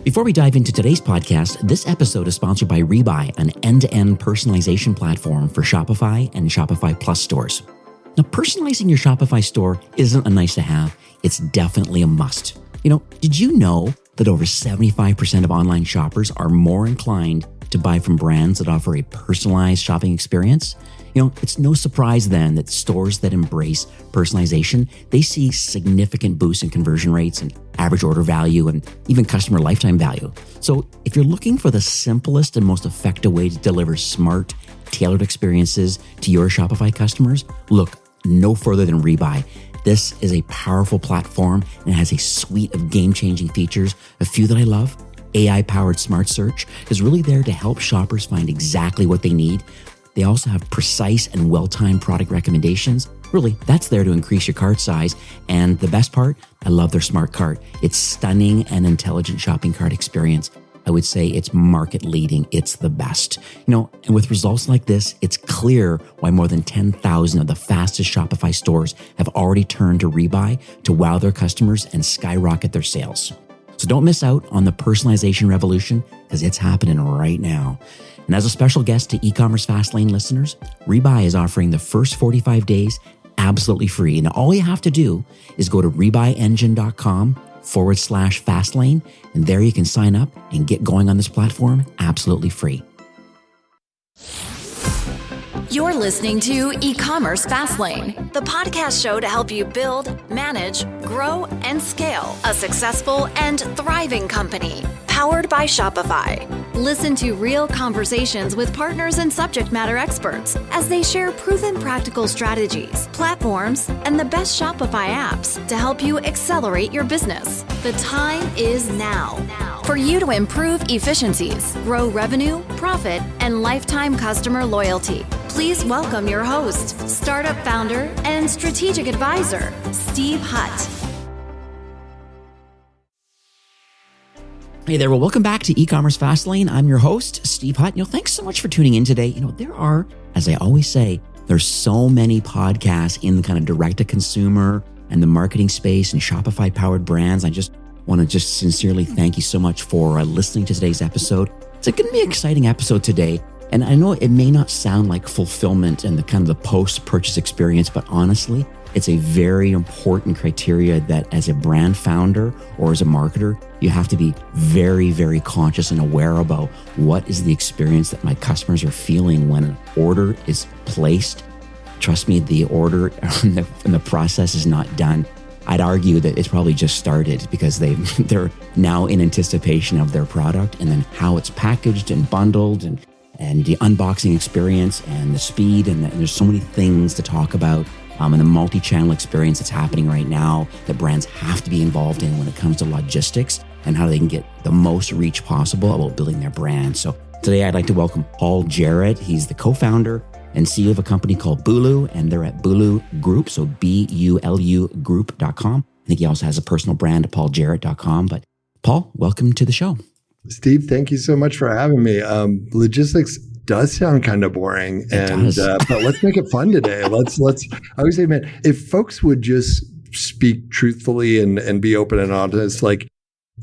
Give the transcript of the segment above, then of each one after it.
Before we dive into today's podcast, this episode is sponsored by Rebuy, an end-to-end personalization platform for Shopify and Shopify Plus stores. Now, personalizing your Shopify store isn't a nice to have, it's definitely a must. Did you know that over 75% of online shoppers are more inclined to buy from brands that offer a personalized shopping experience? It's no surprise then that stores that embrace personalization, they see significant boosts in conversion rates and average order value and even customer lifetime value. So if you're looking for the simplest and most effective way to deliver smart, tailored experiences to your Shopify customers, look no further than Rebuy. This is a powerful platform and it has a suite of game-changing features. A few that I love: AI-powered smart search is really there to help shoppers find exactly what they need. They also have precise and well-timed product recommendations. Really, that's there to increase your cart size. And the best part, I love their smart cart. It's stunning and intelligent shopping cart experience. I would say it's market leading. It's the best. And with results like this, it's clear why more than 10,000 of the fastest Shopify stores have already turned to Rebuy to wow their customers and skyrocket their sales. So don't miss out on the personalization revolution because it's happening right now. And as a special guest to e-commerce Fastlane listeners, Rebuy is offering the first 45 days absolutely free. And all you have to do is go to rebuyengine.com/Fastlane. And there you can sign up and get going on this platform absolutely free. You're listening to E-commerce Fastlane, the podcast show to help you build, manage, grow, and scale a successful and thriving company, powered by Shopify. Listen to real conversations with partners and subject matter experts as they share proven practical strategies, platforms, and the best Shopify apps to help you accelerate your business. The time is now for you to improve efficiencies, grow revenue, profit, and lifetime customer loyalty. Please welcome your host, startup founder, and strategic advisor, Steve Hutt. Hey there, well, welcome back to E-commerce Fastlane. I'm your host, Steve Hutt. Thanks so much for tuning in today. There are, as I always say, there's so many podcasts in the kind of direct-to-consumer and the marketing space and Shopify-powered brands. I just want to sincerely thank you so much for listening to today's episode. It's going to be an exciting episode today. And I know it may not sound like fulfillment and the kind of the post-purchase experience, but honestly, it's a very important criteria that as a brand founder or as a marketer, you have to be very, very conscious and aware about what is the experience that my customers are feeling when an order is placed. Trust me, the order and the process is not done. I'd argue that it's probably just started because they're now in anticipation of their product and then how it's packaged and bundled and the unboxing experience and the speed. And there's so many things to talk about. And the multi-channel experience that's happening right now that brands have to be involved in when it comes to logistics and how they can get the most reach possible about building their brand. So today I'd like to welcome Paul Jarrett. He's the co-founder and CEO of a company called Bulu, and they're at Bulu Group, so BULU group.com. I think he also has a personal brand at pauljarrett.com. But Paul, welcome to the show. Steve, thank you so much for having me. Logistics does sound kind of boring, but let's make it fun today. I always say, man, if folks would just speak truthfully and be open and honest, I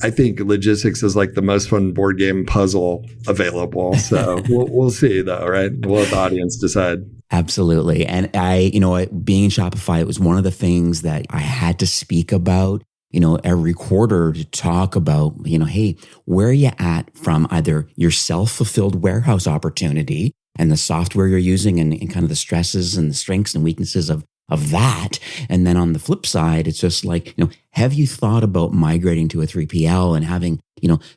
think logistics is like the most fun board game puzzle available. So we'll see though, right? We'll let the audience decide. Absolutely. And being in Shopify, it was one of the things that I had to speak about, every quarter to talk about, hey, where are you at from either your self-fulfilled warehouse opportunity and the software you're using and kind of the stresses and the strengths and weaknesses of that. And then on the flip side, it's just have you thought about migrating to a 3PL and having,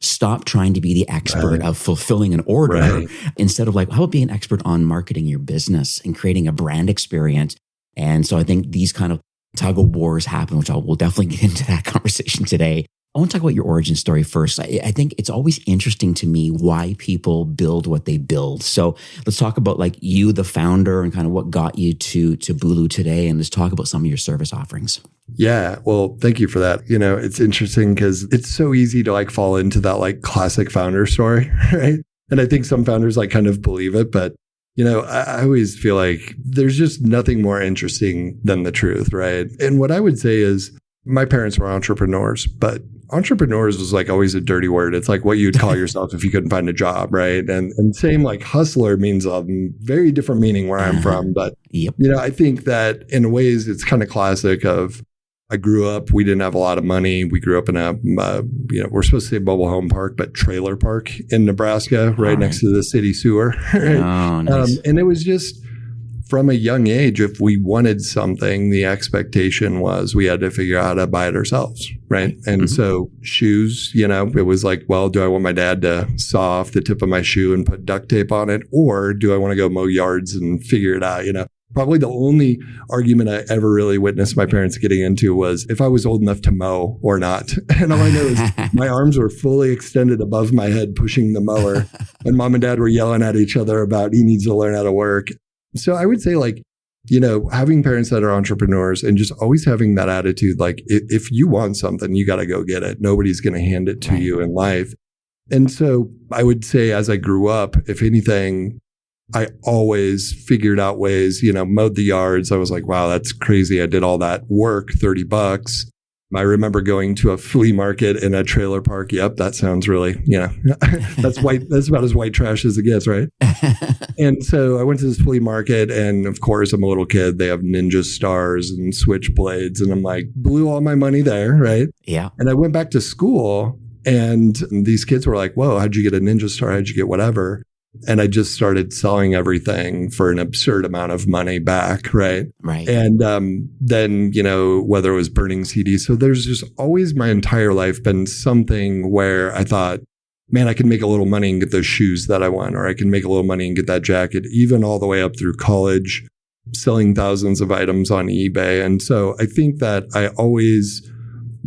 stop trying to be the expert of fulfilling an order instead of how about being an expert on marketing your business and creating a brand experience? And so I think these kind of tug of wars happen, which we'll definitely get into that conversation today. I want to talk about your origin story first. I think it's always interesting to me why people build what they build. So let's talk about you, the founder, and kind of what got you to Bulu today. And let's talk about some of your service offerings. Yeah. Well, thank you for that. It's interesting because it's so easy to fall into that classic founder story, right? And I think some founders kind of believe it, but I always feel like there's just nothing more interesting than the truth, right? And what I would say is my parents were entrepreneurs, but entrepreneurs was like always a dirty word. It's like what you'd call yourself if you couldn't find a job, right? And same like hustler means a very different meaning where I'm from. But, I think that in ways it's kind of classic of I grew up, we didn't have a lot of money. We grew up in a, we're supposed to say mobile home park, but trailer park in Nebraska, right next to the city sewer. Right? Oh, nice. And it was just from a young age, if we wanted something, the expectation was we had to figure out how to buy it ourselves, right? And so shoes, it was like, well, do I want my dad to saw off the tip of my shoe and put duct tape on it? Or do I want to go mow yards and figure it out, Probably the only argument I ever really witnessed my parents getting into was if I was old enough to mow or not. And all I know is my arms were fully extended above my head pushing the mower. And mom and dad were yelling at each other about he needs to learn how to work. So I would say having parents that are entrepreneurs and just always having that attitude, like if you want something, you got to go get it. Nobody's going to hand it to you in life. And so I would say as I grew up, if anything, I always figured out ways, mowed the yards. I was like, wow, that's crazy. I did all that work, $30. I remember going to a flea market in a trailer park. Yep, that sounds really, that's white. That's about as white trash as it gets, right? And so I went to this flea market, and of course, I'm a little kid. They have ninja stars and switchblades, and I'm like, blew all my money there, right? Yeah. And I went back to school, and these kids were like, whoa, how'd you get a ninja star? How'd you get whatever? And I just started selling everything for an absurd amount of money back, right? Right. And then, whether it was burning CDs. So there's just always my entire life been something where I thought, man, I can make a little money and get those shoes that I want, or I can make a little money and get that jacket, even all the way up through college, selling thousands of items on eBay. And so I think that I always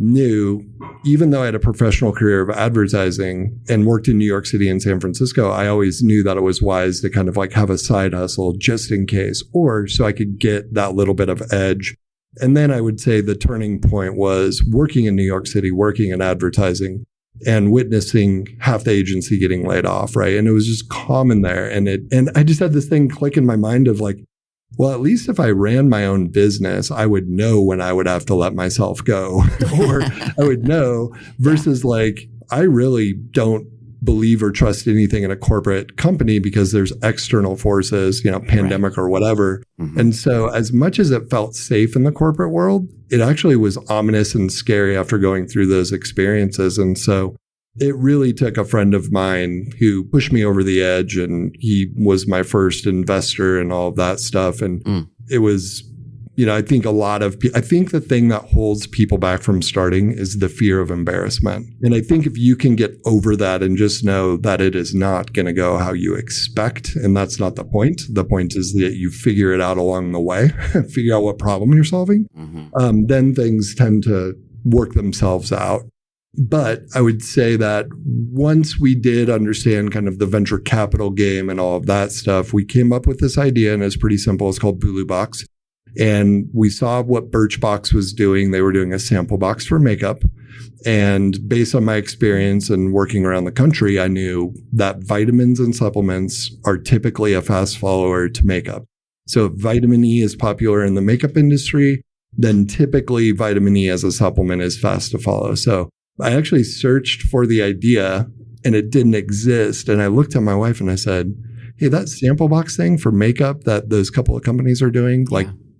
knew, even though I had a professional career of advertising and worked in New York City and San Francisco, I always knew that it was wise to kind of like have a side hustle just in case, or so I could get that little bit of edge. And then I would say the turning point was working in New York City, working in advertising and witnessing half the agency getting laid off, right? And it was just common there. And I just had this thing click in my mind of like, well, at least if I ran my own business, I would know when I would have to let myself go, or I would know versus like, I really don't believe or trust anything in a corporate company because there's external forces, pandemic or whatever. And so as much as it felt safe in the corporate world, it actually was ominous and scary after going through those experiences. And so it really took a friend of mine who pushed me over the edge, and he was my first investor and all of that stuff. And it was, I think I think the thing that holds people back from starting is the fear of embarrassment. And I think if you can get over that and just know that it is not going to go how you expect, and that's not the point. The point is that you figure it out along the way, figure out what problem you're solving. Then things tend to work themselves out. But I would say that once we did understand kind of the venture capital game and all of that stuff, we came up with this idea, and it's pretty simple. It's called Bulu box. And we saw what Birchbox was doing. They were doing a sample box for makeup. And based on my experience and working around the country, I knew that vitamins and supplements are typically a fast follower to makeup. So if vitamin E is popular in the makeup industry, then typically vitamin E as a supplement is fast to follow. So I actually searched for the idea and it didn't exist. And I looked at my wife and I said, hey, that sample box thing for makeup that those couple of companies are doing,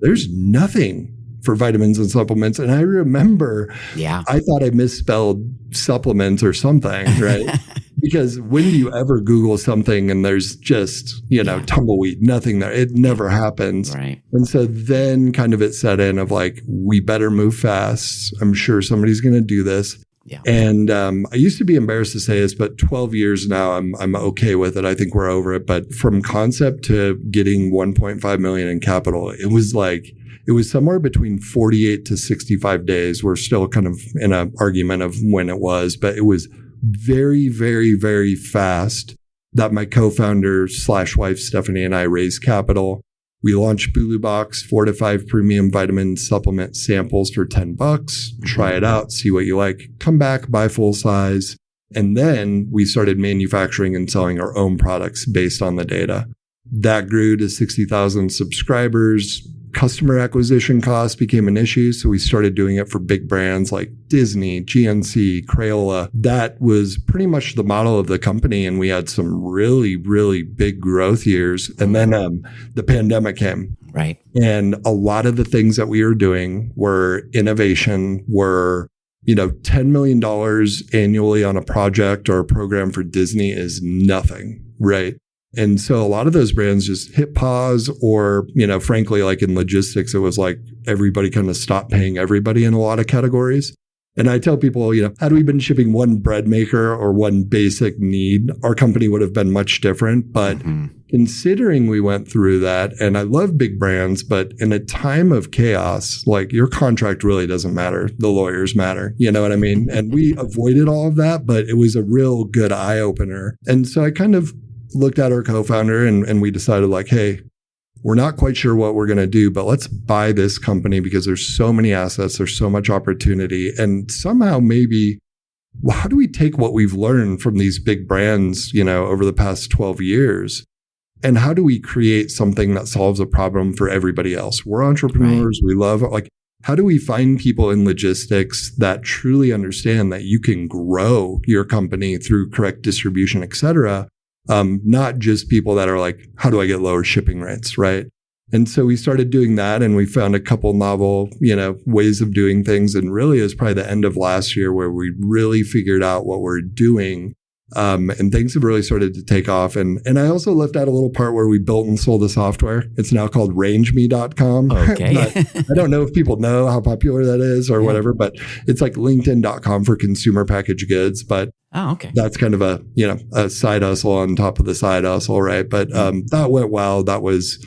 there's nothing for vitamins and supplements. And I remember I thought I misspelled supplements or something, right? Because when do you ever Google something and there's just, tumbleweed, nothing there? It never happens. Right. And so then kind of it set in of like, we better move fast. I'm sure somebody's going to do this. Yeah. And I used to be embarrassed to say this, but 12 years now, I'm okay with it. I think we're over it. But from concept to getting 1.5 million in capital, it was somewhere between 48 to 65 days. We're still kind of in an argument of when it was, but it was very, very, very fast that my co-founder / wife, Stephanie, and I raised capital. We launched Bulu Box, 4 to 5 premium vitamin supplement samples for $10. Try it out, see what you like, come back, buy full size. And then we started manufacturing and selling our own products based on the data. That grew to 60,000 subscribers. customer acquisition costs became an issue. So we started doing it for big brands like Disney, GNC, Crayola. That was pretty much the model of the company. And we had some really, really big growth years. And then the pandemic came. Right. And a lot of the things that we were doing were innovation, were, $10 million annually on a project or a program for Disney is nothing, right? And so a lot of those brands just hit pause or, frankly, like in logistics, it was like everybody kind of stopped paying everybody in a lot of categories. And I tell people, had we been shipping one bread maker or one basic need, our company would have been much different. But considering we went through that, and I love big brands, but in a time of chaos, like your contract really doesn't matter. The lawyers matter. You know what I mean? And we avoided all of that, but it was a real good eye opener. And so I kind of looked at our co-founder and we decided like, hey, we're not quite sure what we're going to do, but let's buy this company because there's so many assets, there's so much opportunity. And somehow maybe, how do we take what we've learned from these big brands, over the past 12 years? And how do we create something that solves a problem for everybody else? We're entrepreneurs. Right. We love, how do we find people in logistics that truly understand that you can grow your company through correct distribution, et cetera? Not just people that are like, how do I get lower shipping rates, right? And so we started doing that and we found a couple novel, ways of doing things. And really it was probably the end of last year where we really figured out what we're doing. And things have really started to take off. And I also left out a little part where we built and sold the software. It's now called rangeme.com. Okay. I don't know if people know how popular that is or whatever, but it's like linkedin.com for consumer packaged goods. But that's kind of a side hustle on top of the side hustle, right? But that went well. That was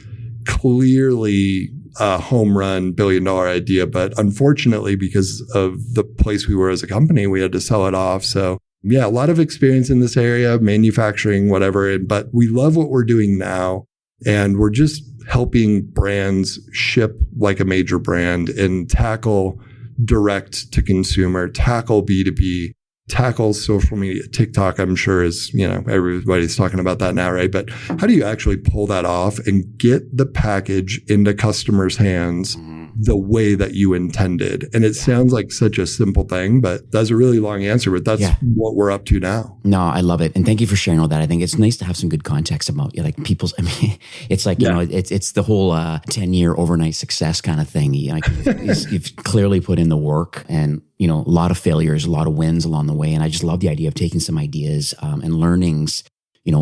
clearly a home run, $1 billion idea. But unfortunately, because of the place we were as a company, we had to sell it off. So yeah, a lot of experience in this area, manufacturing, whatever. But we love what we're doing now. And we're just helping brands ship like a major brand and tackle direct to consumer, tackle B2B, tackle social media. TikTok, I'm sure is, everybody's talking about that now, right? But how do you actually pull that off and get the package into customers' hands the way that you intended? And it sounds like such a simple thing, but that's a really long answer, but that's what we're up to now. No, I love it. And thank you for sharing all that. I think it's nice to have some good context about it's like, it's the whole 10-year overnight success kind of thing. You've clearly put in the work and, a lot of failures, a lot of wins along the way. And I just love the idea of taking some ideas and learnings,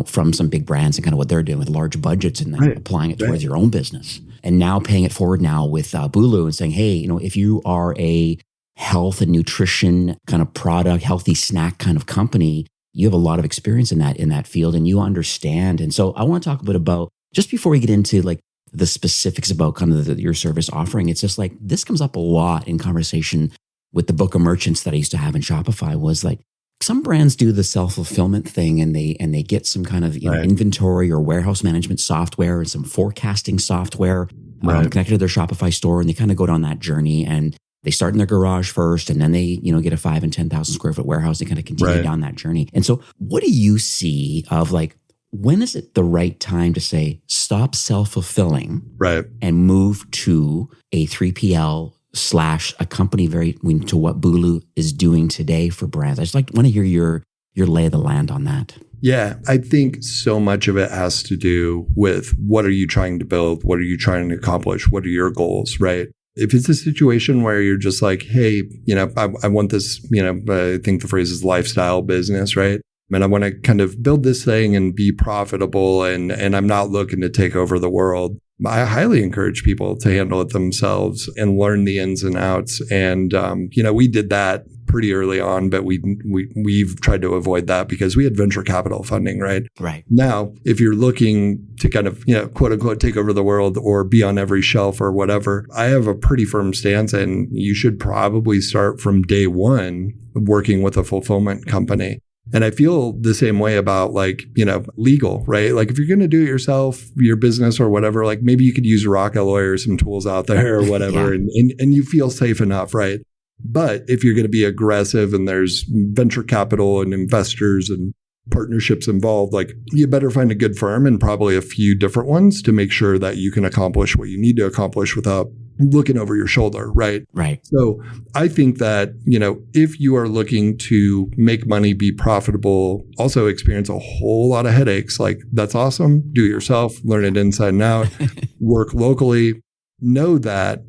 from some big brands and kind of what they're doing with large budgets and then applying it towards your own business. And now paying it forward now with Bulu and saying, hey, if you are a health and nutrition kind of product, healthy snack kind of company, you have a lot of experience in that field and you understand. And so I want to talk a bit about, just before we get into like the specifics about kind of your service offering, it's just like, this comes up a lot in conversation with the book of merchants that I used to have in Shopify was like, some brands do the self-fulfillment thing and they get some kind of inventory or warehouse management software and some forecasting software connected to their Shopify store. And they kind of go down that journey and they start in their garage first and then they, get a 5,000 and 10,000 square foot warehouse and kind of continue down that journey. And so what do you see of like, when is it the right time to say, stop self-fulfilling and move to a 3PL / a company very to what Bulu is doing today for brands? I just want to hear your lay of the land on that. Yeah, I think so much of it has to do with what are you trying to build? What are you trying to accomplish? What are your goals, right? If it's a situation where you're just like, hey, I want this, I think the phrase is lifestyle business, right? And I want to kind of build this thing and be profitable and I'm not looking to take over the world. I highly encourage people to handle it themselves and learn the ins and outs. And, we did that pretty early on, but we've tried to avoid that because we had venture capital funding, right? Right. Now, if you're looking to kind of, quote unquote, take over the world or be on every shelf or whatever, I have a pretty firm stance and you should probably start from day one working with a fulfillment company. And I feel the same way about legal, right? Like if you're going to do it yourself, your business or whatever, like maybe you could use a Rocket Lawyer, some tools out there or whatever, and you feel safe enough, right? But if you're going to be aggressive and there's venture capital and investors and partnerships involved, like you better find a good firm and probably a few different ones to make sure that you can accomplish what you need to accomplish without looking over your shoulder, right? Right. So I think that, if you are looking to make money, be profitable, also experience a whole lot of headaches, like that's awesome. Do it yourself, learn it inside and out, work locally. Know that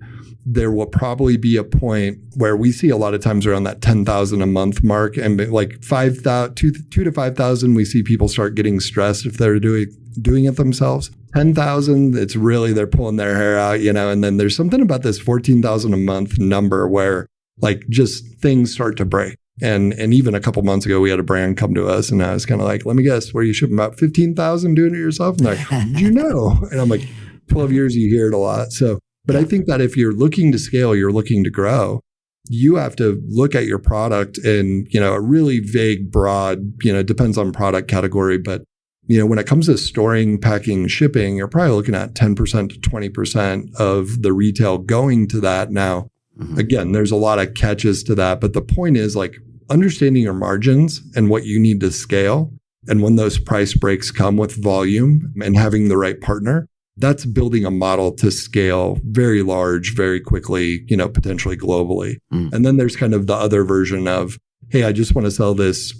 there will probably be a point where we see a lot of times around that 10,000 a month mark, and like 5,000, 2 to 5,000, we see people start getting stressed if they're doing it themselves. 10,000, it's really, they're pulling their hair out, and then there's something about this 14,000 a month number where like just things start to break. And even a couple months ago, we had a brand come to us and I was kind of like, let me guess, where you shipping about 15,000 doing it yourself? And like, how did you know? And I'm like, 12 years, you hear it a lot. So, but I think that if you're looking to scale, you're looking to grow, you have to look at your product in, a really vague, broad, depends on product category. But, when it comes to storing, packing, shipping, you're probably looking at 10% to 20% of the retail going to that. Now, again, there's a lot of catches to that. But the point is like understanding your margins and what you need to scale. And when those price breaks come with volume and having the right partner, that's building a model to scale very large, very quickly, potentially globally. And then there's kind of the other version of, hey, I just want to sell this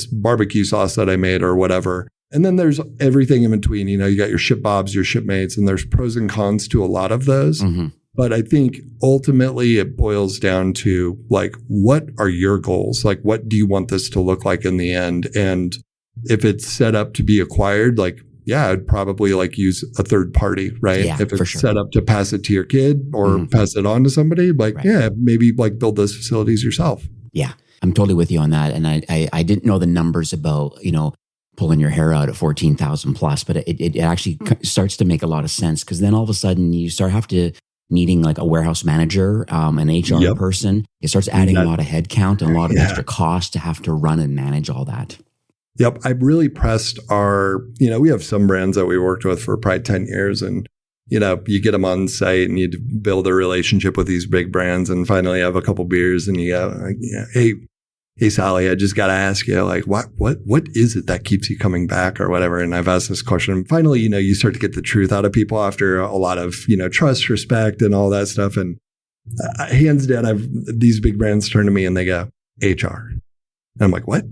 barbecue sauce that I made or whatever. And then there's everything in between. You got your ship bobs, your shipmates, and there's pros and cons to a lot of those. But I think ultimately it boils down to like, what are your goals? Like, what do you want this to look like in the end? And if it's set up to be acquired, like, yeah, I'd probably like use a third party, right? Yeah, if it's for sure. set up to pass it to your kid or pass it on to somebody, like, yeah, maybe like build those facilities yourself. Yeah, I'm totally with you on that. And I didn't know the numbers about, pulling your hair out at 14,000 plus, but it actually starts to make a lot of sense, because then all of a sudden you start needing like a warehouse manager, an HR person. It starts adding a lot of headcount and a lot of extra cost to have to run and manage all that. Yep. I really pressed we have some brands that we worked with for probably 10 years, and, you get them on site and you build a relationship with these big brands, and finally have a couple beers and you go, hey, Sally, I just got to ask you, like, what is it that keeps you coming back or whatever? And I've asked this question. And finally, you start to get the truth out of people after a lot of, trust, respect, and all that stuff. And hands down, these big brands turn to me and they go, HR. And I'm like, what?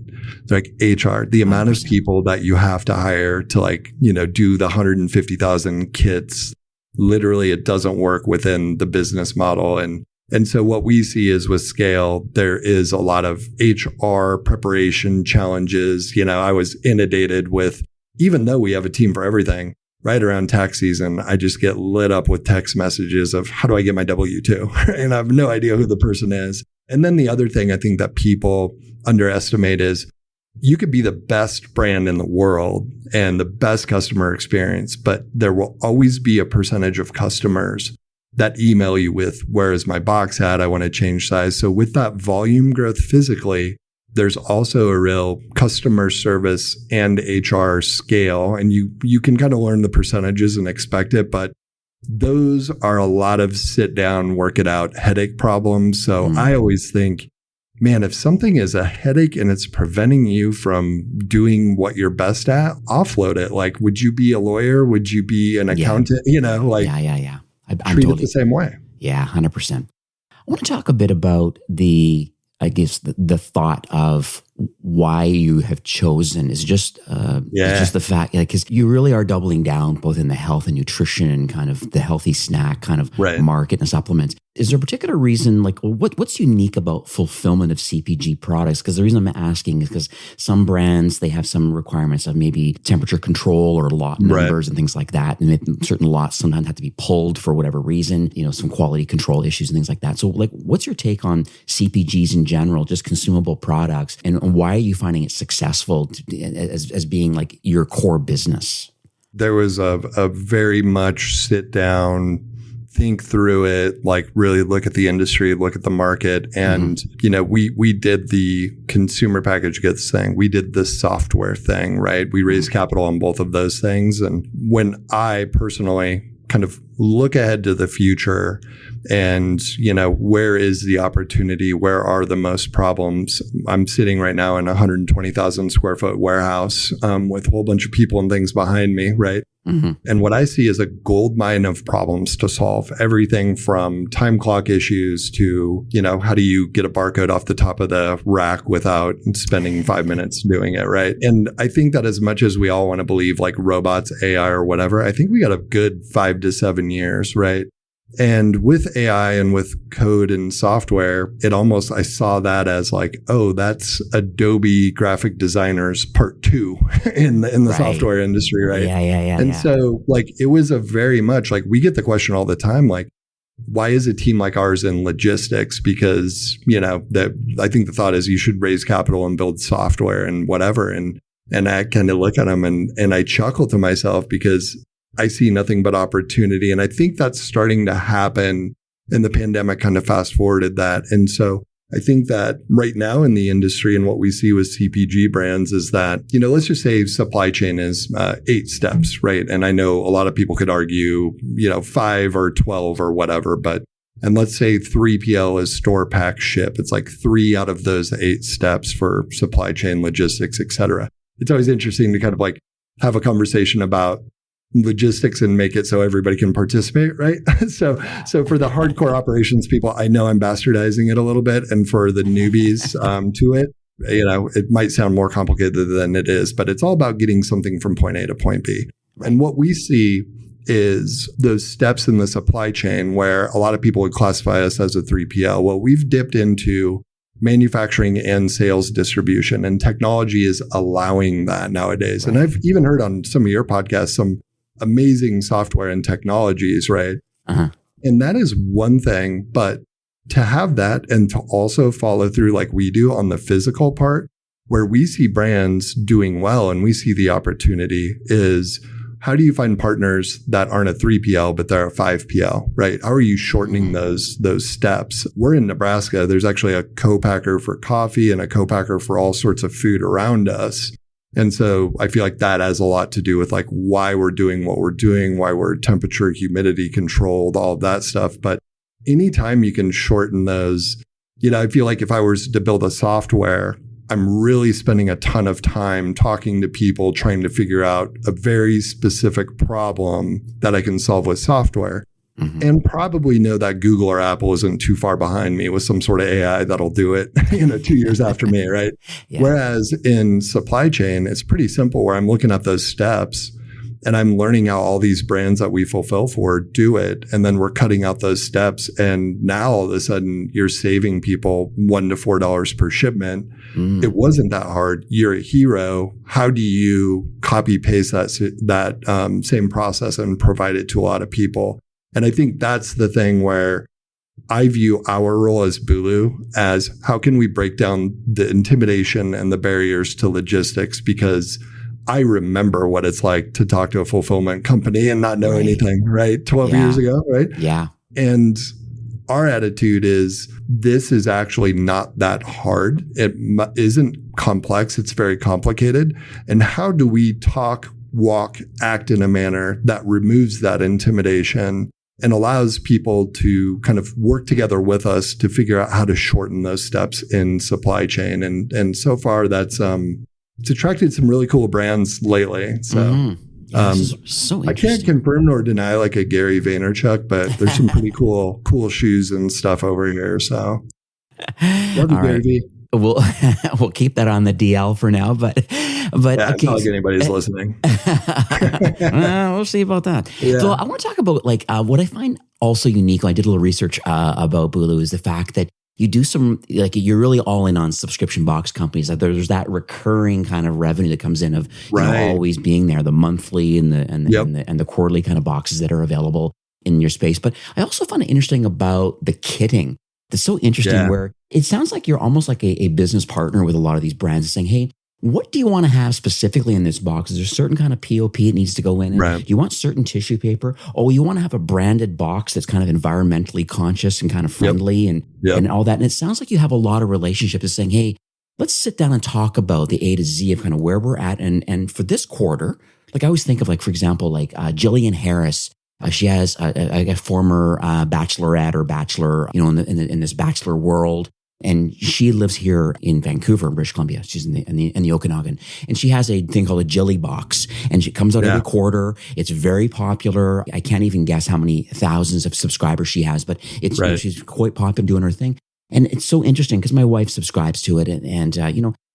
They're like, HR, the amount of people that you have to hire to like, do the 150,000 kits, literally it doesn't work within the business model. And so what we see is with scale, there is a lot of HR preparation challenges. I was inundated with, even though we have a team for everything, right around tax season, I just get lit up with text messages of how do I get my W-2? And I have no idea who the person is. And then the other thing I think that people underestimate is you could be the best brand in the world and the best customer experience, but there will always be a percentage of customers that email you with, where is my box at? I want to change size. So with that volume growth physically, there's also a real customer service and HR scale. And you can kind of learn the percentages and expect it, but those are a lot of sit down, work it out headache problems. So I always think, man, if something is a headache and it's preventing you from doing what you're best at, offload it. Like, would you be a lawyer? Would you be an accountant? Yeah. I'm treat totally, it the same way. Yeah, 100%. I want to talk a bit about the thought of why you have chosen is just it's just the fact, because you really are doubling down both in the health and nutrition and kind of the healthy snack kind of market and supplements. Is there a particular reason, like what's unique about fulfillment of CPG products? Because the reason I'm asking is because some brands, they have some requirements of maybe temperature control or lot numbers and things like that. And certain lots sometimes have to be pulled for whatever reason, some quality control issues and things like that. So like, what's your take on CPGs in general, just consumable products, and why are you finding it successful as being like your core business? There was a very much sit down, think through it, like really look at the industry, look at the market. And, we did the consumer packaged goods thing. We did the software thing, right? We raised capital on both of those things. And when I personally kind of look ahead to the future and, where is the opportunity? Where are the most problems? I'm sitting right now in a 120,000 square foot warehouse with a whole bunch of people and things behind me, right? Mm-hmm. And what I see is a gold mine of problems to solve. Everything from time clock issues to, how do you get a barcode off the top of the rack without spending 5 minutes doing it, right? And I think that as much as we all want to believe like robots, AI or whatever, I think we got a good 5 to 7 years, right? And with AI and with code and software, I saw that as like, oh, that's Adobe graphic designers part 2 in the software industry, right? Yeah. And so like, it was a very much like, we get the question all the time, like, why is a team like ours in logistics? Because, I think the thought is you should raise capital and build software and whatever. And I kind of look at them and I chuckle to myself because I see nothing but opportunity. And I think that's starting to happen, and the pandemic kind of fast forwarded that. And so I think that right now in the industry and what we see with CPG brands is that, let's just say supply chain is 8 steps, right? And I know a lot of people could argue, 5 or 12 or whatever, and let's say 3PL is store, pack, ship. It's like 3 out of those 8 steps for supply chain, logistics, et cetera. It's always interesting to kind of like have a conversation about logistics and make it so everybody can participate, right? So for the hardcore operations people, I know I'm bastardizing it a little bit. And for the newbies to it, it might sound more complicated than it is, but it's all about getting something from point A to point B. And what we see is those steps in the supply chain where a lot of people would classify us as a 3PL. Well, we've dipped into manufacturing and sales distribution, and technology is allowing that nowadays. And I've even heard on some of your podcasts, some amazing software and technologies, right? Uh-huh. And that is one thing, but to have that and to also follow through like we do on the physical part, where we see brands doing well and we see the opportunity is, how do you find partners that aren't a 3PL, but they're a 5PL, right? How are you shortening those steps? We're in Nebraska. There's actually a co-packer for coffee and a co-packer for all sorts of food around us. And so I feel like that has a lot to do with like why we're doing what we're doing, why we're temperature, humidity controlled, all of that stuff. But anytime you can shorten those, I feel like if I was to build a software, I'm really spending a ton of time talking to people, trying to figure out a very specific problem that I can solve with software. Mm-hmm. And probably know that Google or Apple isn't too far behind me with some sort of AI that'll do it, 2 years after me, right? Yeah. Whereas in supply chain, it's pretty simple where I'm looking at those steps and I'm learning how all these brands that we fulfill for do it. And then we're cutting out those steps. And now all of a sudden you're saving people $1 to $4 per shipment. Mm. It wasn't that hard. You're a hero. How do you copy paste that same process and provide it to a lot of people? And I think that's the thing where I view our role as Bulu as how can we break down the intimidation and the barriers to logistics? Because I remember what it's like to talk to a fulfillment company and not know anything, right? 12 years ago, right? Yeah. And our attitude is this is actually not that hard. It isn't complex. It's very complicated. And how do we talk, walk, act in a manner that removes that intimidation and allows people to kind of work together with us to figure out how to shorten those steps in supply chain. And so far that's, it's attracted some really cool brands lately. So, so I can't confirm nor deny like a Gary Vaynerchuk, but there's some pretty cool shoes and stuff over here. So love you, Gary V. We'll keep that on the DL for now, but yeah, it's not like anybody's listening. We'll see about that. Yeah. So I want to talk about like what I find also unique. I did a little research about Bulu is the fact that you do some like you're really all in on subscription box companies. That there's that recurring kind of revenue that comes in of always being there, the monthly and the quarterly kind of boxes that are available in your space. But I also find it interesting about the kitting. It's so interesting where it sounds like you're almost like a business partner with a lot of these brands saying, hey, what do you want to have specifically in this box? Is there a certain kind of POP that needs to go in? Right. Do you want certain tissue paper? Oh, you want to have a branded box that's kind of environmentally conscious and kind of friendly and all that. And it sounds like you have a lot of relationships saying, hey, let's sit down and talk about the A to Z of kind of where we're at. And for this quarter, like I always think of like, for example, like Jillian Harris She has a former bachelorette or bachelor, in this bachelor world. And she lives here in Vancouver, in British Columbia. She's in the Okanagan. And she has a thing called a Jilly Box. And she comes out every quarter. It's very popular. I can't even guess how many thousands of subscribers she has, but it's she's quite popular doing her thing. And it's so interesting because my wife subscribes to it. And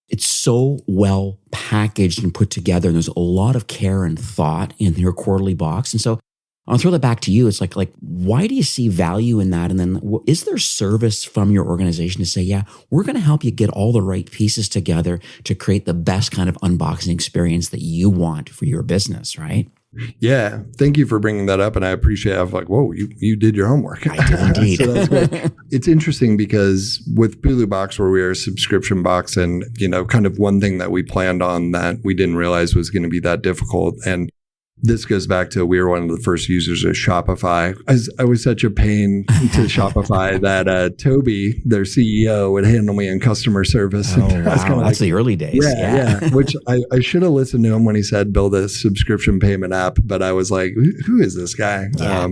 it's so well packaged and put together. And there's a lot of care and thought in her quarterly box. And so I'll throw that back to you. It's like, why do you see value in that? And then is there service from your organization to say, yeah, we're going to help you get all the right pieces together to create the best kind of unboxing experience that you want for your business, right? Yeah. Thank you for bringing that up. And I appreciate it. I'm like, whoa, you did your homework. I did indeed. So that's great. It's interesting because with Bulu Box, where we are a subscription box, and, kind of one thing that we planned on that we didn't realize was going to be that difficult. And this goes back to, we were one of the first users of Shopify. I was such a pain to Shopify that Toby, their CEO, would handle me in customer service. Oh, wow. That's the early days. Yeah. Which I should have listened to him when he said build a subscription payment app, but I was like, who is this guy? Yeah.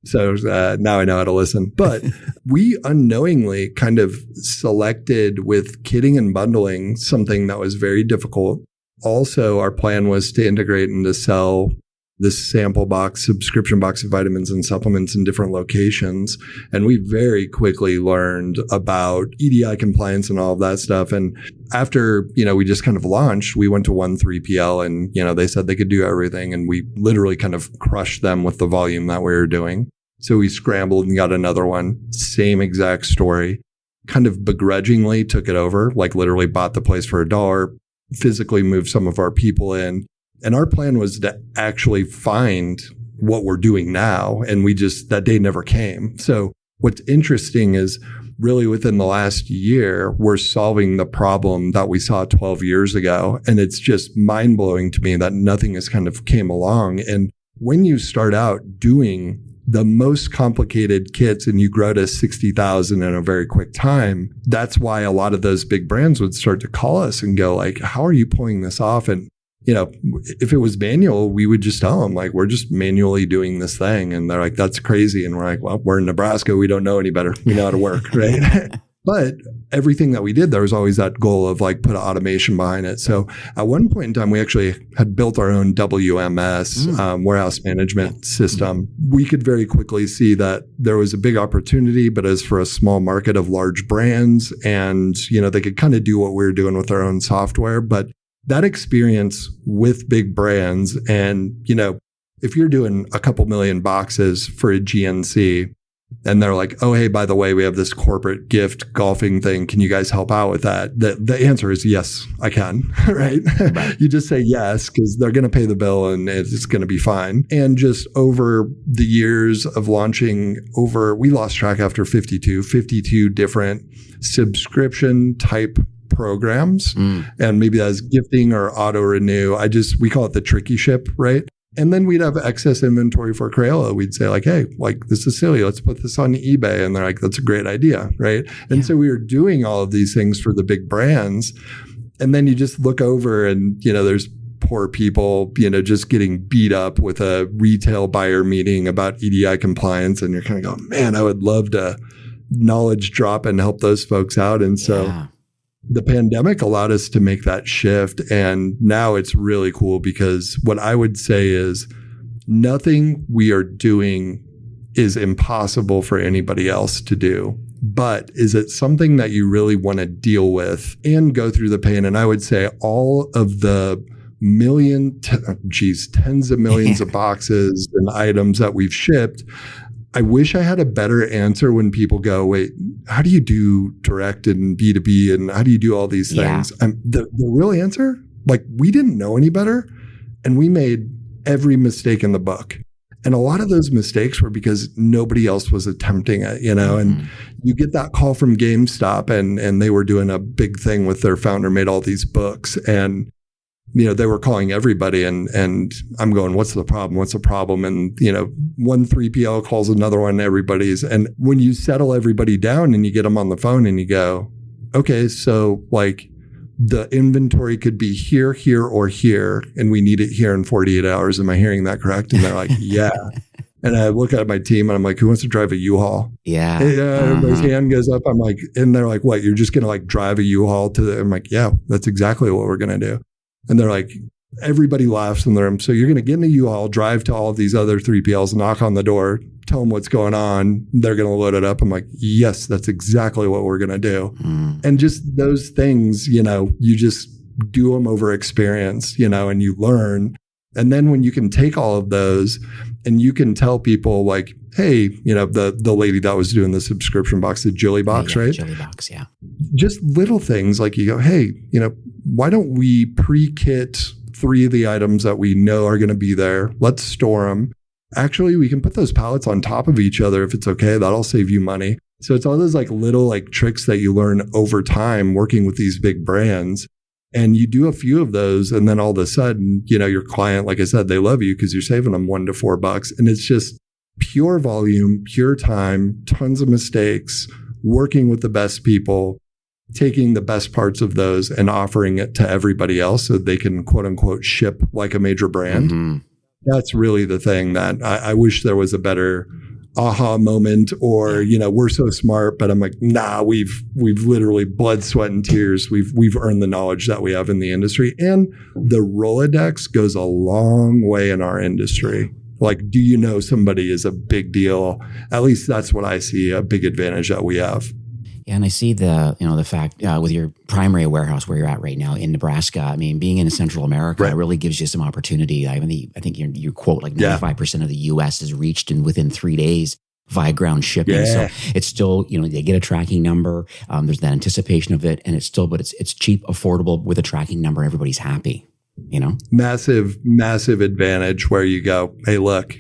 So now I know how to listen. But we unknowingly kind of selected with kitting and bundling something that was very difficult. Also, our plan was to integrate and to sell this sample box, subscription box of vitamins and supplements in different locations. And we very quickly learned about EDI compliance and all of that stuff. And after, we just kind of launched, we went to one 3PL and, they said they could do everything. And we literally kind of crushed them with the volume that we were doing. So we scrambled and got another one, same exact story, kind of begrudgingly took it over, like literally bought the place for $1, physically moved some of our people in. And our plan was to actually find what we're doing now. And that day never came. So what's interesting is really within the last year, we're solving the problem that we saw 12 years ago. And it's just mind blowing to me that nothing has kind of came along. And when you start out doing the most complicated kits and you grow to 60,000 in a very quick time, that's why a lot of those big brands would start to call us and go like, how are you pulling this off? And, if it was manual, we would just tell them like, we're just manually doing this thing. And they're like, that's crazy. And we're like, well, we're in Nebraska. We don't know any better. We know how to work, right? But everything that we did, there was always that goal of like put automation behind it. So at one point in time, we actually had built our own WMS, warehouse management system. We could very quickly see that there was a big opportunity, but as for a small market of large brands, and, they could kind of do what we were doing with our own software. But that experience with big brands and, if you're doing a couple million boxes for a GNC, and they're like, oh, hey, by the way, we have this corporate gift golfing thing. Can you guys help out with that? The answer is yes, I can, right? You just say yes, because they're going to pay the bill and it's going to be fine. And just over the years of launching we lost track after 52 different subscription type programs. And maybe that's gifting or auto renew. We call it the tricky ship, right? And then we'd have excess inventory for Crayola. We'd say like, hey, like this is silly. Let's put this on eBay. And they're like, that's a great idea, right? And so we were doing all of these things for the big brands. And then you just look over and, there's poor people, just getting beat up with a retail buyer meeting about EDI compliance. And you're kind of going, man, I would love to knowledge drop and help those folks out. And so the pandemic allowed us to make that shift. And now it's really cool because what I would say is nothing we are doing is impossible for anybody else to do. But is it something that you really want to deal with and go through the pain? And I would say all of the tens of millions of boxes and items that we've shipped, I wish I had a better answer when people go, wait, how do you do direct and B2B and how do you do all these things? The real answer, like we didn't know any better and we made every mistake in the book. And a lot of those mistakes were because nobody else was attempting it, and you get that call from GameStop and they were doing a big thing with their founder, made all these books and they were calling everybody and I'm going, what's the problem? What's the problem? And, one 3PL calls another one, everybody's. And when you settle everybody down and you get them on the phone and you go, okay, so like the inventory could be here, or here, and we need it here in 48 hours. Am I hearing that correct? And they're like, yeah. And I look at my team and I'm like, who wants to drive a U-Haul? Yeah. Everybody's hand goes up. I'm like, and they're like, what? You're just going to like drive a U-Haul to the, I'm like, yeah, that's exactly what we're going to do. And they're like, everybody laughs in the room. So you're going to get in a U-Haul, drive to all of these other 3PLs, knock on the door, tell them what's going on. They're going to load it up. I'm like, yes, that's exactly what we're going to do. And just those things, you know, you just do them over experience, you know, and you learn. And then when you can take all of those and you can tell people like, hey, you know, the lady that was doing the subscription box, the Jilly box, right? Jilly box, yeah. Just little things like you go, hey, you know, why don't we pre-kit 3 of the items that we know are going to be there? Let's store them. Actually, we can put those pallets on top of each other if it's okay. That'll save you money. So it's all those like little like tricks that you learn over time working with these big brands. And you do a few of those, and then all of a sudden, you know, your client, like I said, they love you because you're saving them $1 to $4. And it's just pure volume, pure time, tons of mistakes, working with the best people, taking the best parts of those and offering it to everybody else so they can quote unquote ship like a major brand. That's really the thing that I wish there was a better aha moment, or, you know, we're so smart, but I'm like, nah, we've literally blood, sweat, and tears. We've earned the knowledge that we have in the industry. And the Rolodex goes a long way in our industry. Like, do you know somebody is a big deal? At least that's what I see, a big advantage that we have. Yeah, and I see the fact with your primary warehouse where you're at right now in Nebraska. I mean, being in Central America, it really gives you some opportunity. I think you quote like 95% of the U.S. is reached within 3 days via ground shipping. Yeah. So it's still, you know, they get a tracking number. There's that anticipation of it, and it's cheap, affordable with a tracking number. Everybody's happy. You know, massive advantage where you go, hey, look.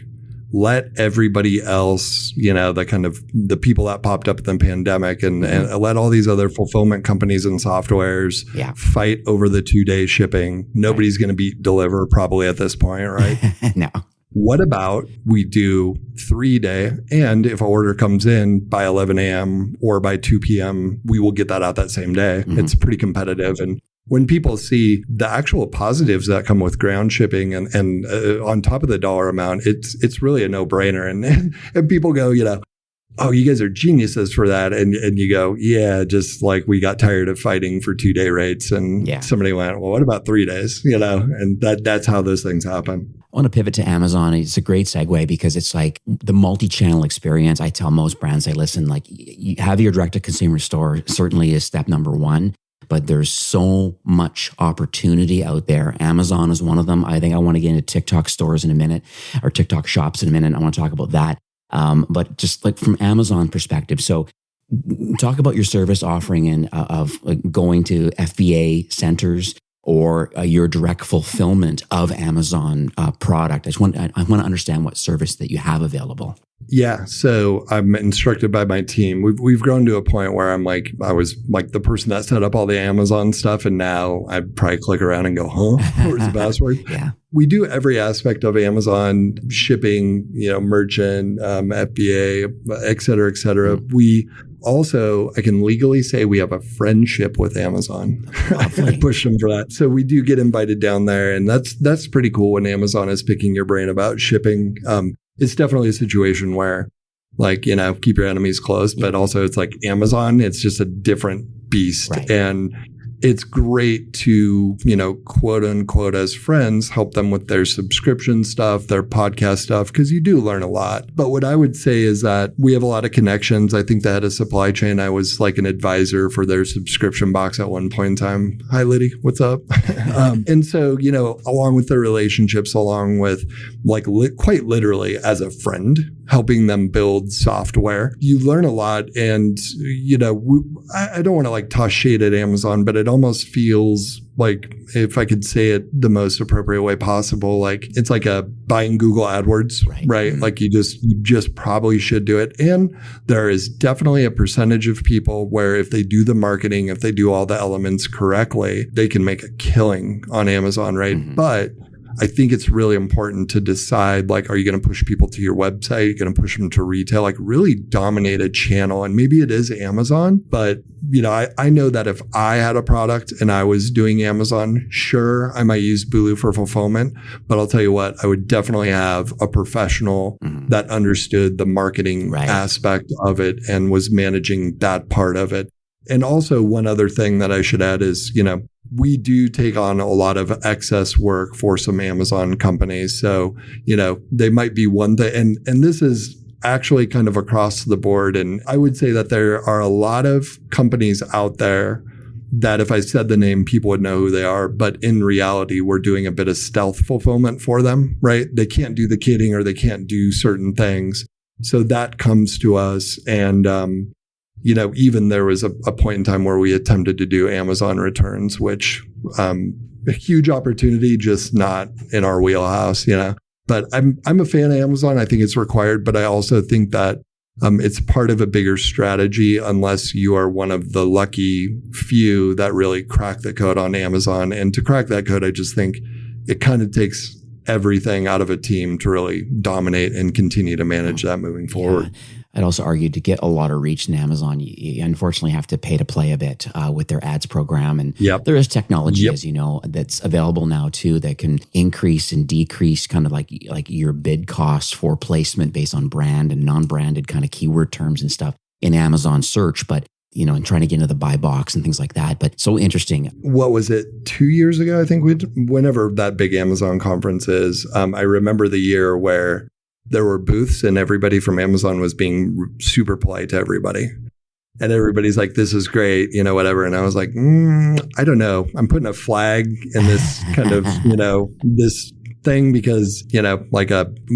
Let everybody else, you know, the people that popped up in the pandemic and let all these other fulfillment companies and softwares fight over the 2-day shipping. Nobody's going to beat Deliver probably at this point, right? No. What about we do 3-day, and if an order comes in by 11 a.m. or by 2 p.m., we will get that out that same day. It's pretty competitive. And when people see the actual positives that come with ground shipping and on top of the dollar amount, it's really a no-brainer. And people go, you know, oh, you guys are geniuses for that. And you go, yeah, just like we got tired of fighting for 2-day rates. And somebody went, well, what about 3 days? You know, and that's how those things happen. I want to pivot to Amazon. It's a great segue because it's like the multi-channel experience. I tell most brands, listen, like you have your direct-to-consumer store certainly is step number 1. But there's so much opportunity out there. Amazon is one of them. I think I want to get into TikTok stores in a minute, or TikTok shops in a minute. I want to talk about that. But just like from Amazon perspective, so talk about your service offering of going to FBA centers or your direct fulfillment of Amazon product. I want to understand what service that you have available. Yeah. So I'm instructed by my team. We've grown to a point where I was like the person that set up all the Amazon stuff. And now I probably click around and go, where's the password? Yeah. We do every aspect of Amazon, shipping, you know, merchant, FBA, et cetera, et cetera. We also, I can legally say we have a friendship with Amazon. I push them for that. So we do get invited down there. And that's pretty cool when Amazon is picking your brain about shipping. It's definitely a situation where, like, you know, keep your enemies close, but also it's like Amazon, it's just a different beast. Right. And it's great to, you know, quote unquote, as friends, help them with their subscription stuff, their podcast stuff, because you do learn a lot. But what I would say is that we have a lot of connections. I think that at a supply chain, I was like an advisor for their subscription box at one point in time. Hi, Liddy, what's up? And so, you know, along with the relationships, along with like quite literally as a friend, helping them build software, you learn a lot. And, you know, I don't want to like toss shade at Amazon, but it almost feels like, if I could say it the most appropriate way possible, like it's like a buying Google AdWords, right? Mm-hmm. Like you just probably should do it. And there is definitely a percentage of people where if they do the marketing, if they do all the elements correctly, they can make a killing on Amazon, right? Mm-hmm. But I think it's really important to decide, like, are you going to push people to your website? Are you going to push them to retail? Like, really dominate a channel. And maybe it is Amazon, but I know that if I had a product and I was doing Amazon, sure, I might use Bulu for fulfillment, but I'll tell you what, I would definitely have a professional that understood the marketing aspect of it and was managing that part of it. And also one other thing that I should add is, we do take on a lot of excess work for some Amazon companies. So, they might be one thing, and this is actually kind of across the board. And I would say that there are a lot of companies out there that if I said the name, people would know who they are. But in reality, we're doing a bit of stealth fulfillment for them, right? They can't do the kitting or they can't do certain things. So that comes to us. And, even there was a point in time where we attempted to do Amazon returns, which a huge opportunity, just not in our wheelhouse, But I'm a fan of Amazon. I think it's required, but I also think that it's part of a bigger strategy unless you are one of the lucky few that really crack the code on Amazon. And to crack that code, I just think it kind of takes everything out of a team to really dominate and continue to manage that moving forward. Yeah. I'd also argue to get a lot of reach in Amazon, you unfortunately have to pay to play a bit with their ads program. And there is technology, as you know, that's available now too, that can increase and decrease kind of like your bid costs for placement based on brand and non-branded kind of keyword terms and stuff in Amazon search. But and trying to get into the buy box and things like that. But so interesting. What was it, 2 years ago? I think whenever that big Amazon conference is, I remember the year where there were booths and everybody from Amazon was being super polite to everybody. And everybody's like, this is great, whatever. And I was like, I don't know. I'm putting a flag in this kind of, this thing because,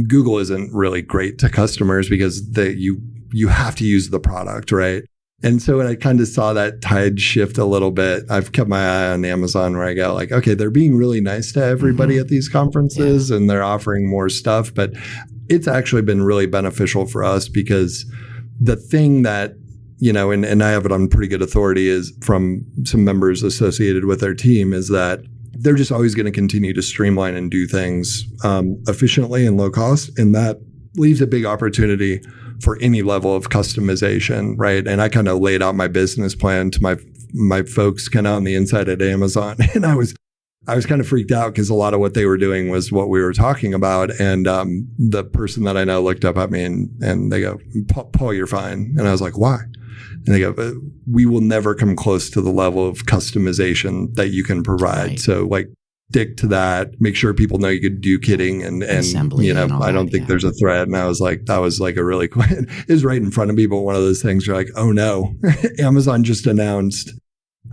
Google isn't really great to customers because you have to use the product, right? And so when I kind of saw that tide shift a little bit, I've kept my eye on Amazon where I go like, okay, they're being really nice to everybody at these conferences and they're offering more stuff. But it's actually been really beneficial for us because the thing that, and I have it on pretty good authority is from some members associated with our team is that they're just always going to continue to streamline and do things efficiently and low cost. And that leaves a big opportunity for any level of customization, right? And I kind of laid out my business plan to my folks kind of on the inside at Amazon. And I was kind of freaked out because a lot of what they were doing was what we were talking about. And the person that I know looked up at me and they go, Paul, you're fine. And I was like, why? And they go, we will never come close to the level of customization that you can provide. Right. So stick to that, make sure people know you could do kitting and assembly I don't think there's a threat. And I was like, that was like a really quick, it was right in front of me. But one of those things you're like, oh no, Amazon just announced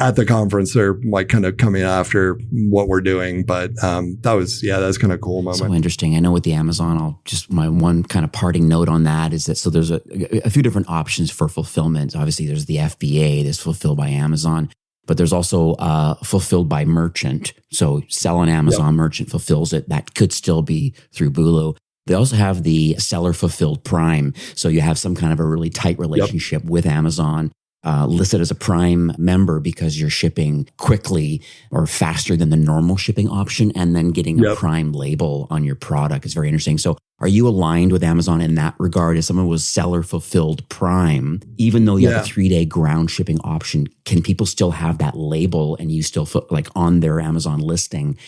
at the conference they're like kind of coming after what we're doing. But that's kind of cool moment. So interesting. I know with the Amazon, my one kind of parting note on that is that, so there's a few different options for fulfillment. Obviously there's the FBA that's fulfilled by Amazon. But there's also fulfilled by merchant. So sell on Amazon, merchant fulfills it. That could still be through Bulu. They also have the seller fulfilled Prime. So you have some kind of a really tight relationship with Amazon, listed as a Prime member because you're shipping quickly or faster than the normal shipping option, and then getting a Prime label on your product is very interesting. So are you aligned with Amazon in that regard? If someone was seller fulfilled Prime, even though you have a 3-day ground shipping option, can people still have that label and you still on their Amazon listing?